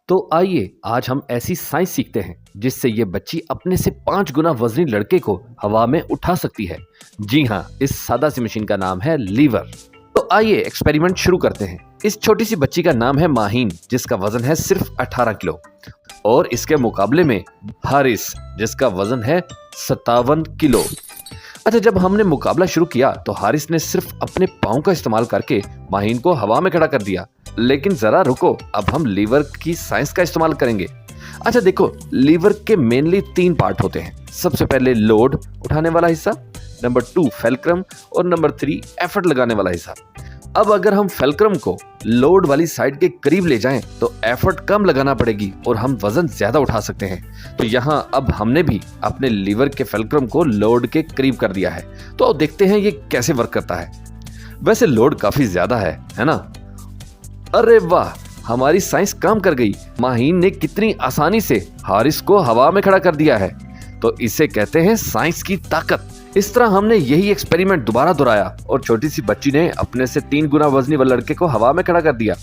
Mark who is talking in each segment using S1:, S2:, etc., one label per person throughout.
S1: तो आइए आज हम ऐसी साइंस सीखते हैं जिससे ये बच्ची अपने से 5 गुना वजनी लड़के को हवा में उठा सकती है। जी हाँ, इस सादा सी मशीन का नाम है लीवर। तो आइए एक्सपेरिमेंट शुरू करते हैं। इस छोटी सी बच्ची का नाम है माहीन, जिसका वजन है सिर्फ 18 किलो, और इसके मुकाबले में हारिस, जिसका वजन है 57 किलो। अच्छा, जब हमने मुकाबला शुरू किया तो हारिस ने सिर्फ अपने पाँव का इस्तेमाल करके माहीन को हवा में खड़ा कर दिया। लेकिन जरा रुको, अब हम लीवर की साइंस का इस्तेमाल करेंगे। अच्छा देखो, लीवर के मेनली 3 पार्ट होते हैं। सबसे पहले लोड उठाने वाला हिस्सा, नंबर 2 फेल्क्रम, और नंबर 3 एफर्ट लगाने वाला हिस्सा। अब अगर हम फेल्क्रम को लोड वाली साइड के करीब ले जाएं तो एफर्ट कम लगाना पड़ेगी और हम वजन ज्यादा उठा सकते हैं। तो यहाँ अब हमने भी अपने लीवर के फेल्क्रम को लोड के करीब कर दिया है। तो अब देखते हैं ये कैसे वर्क करता है। वैसे लोड काफी ज्यादा है ना? अरे वाह, हमारी साइंस काम कर गई। माहीन ने कितनी आसानी से हारिस को हवा में खड़ा कर दिया है। तो इसे कहते हैं साइंस की ताकत। इस तरह हमने यही एक्सपेरिमेंट दोबारा दोहराया और छोटी सी बच्ची ने अपने से 3 गुना वजनी वाले लड़के को हवा में खड़ा कर दिया।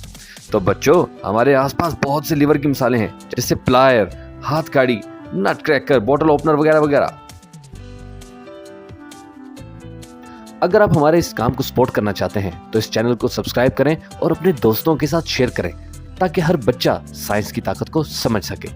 S1: तो बच्चों, हमारे आसपास बहुत से लीवर की मिसालें हैं, जैसे प्लायर, हाथ गाड़ी, नट क्रैकर, बॉटल ओपनर वगैरह वगैरह। अगर आप हमारे इस काम को सपोर्ट करना चाहते हैं तो इस चैनल को सब्सक्राइब करें और अपने दोस्तों के साथ शेयर करें, ताकि हर बच्चा साइंस की ताकत को समझ सके।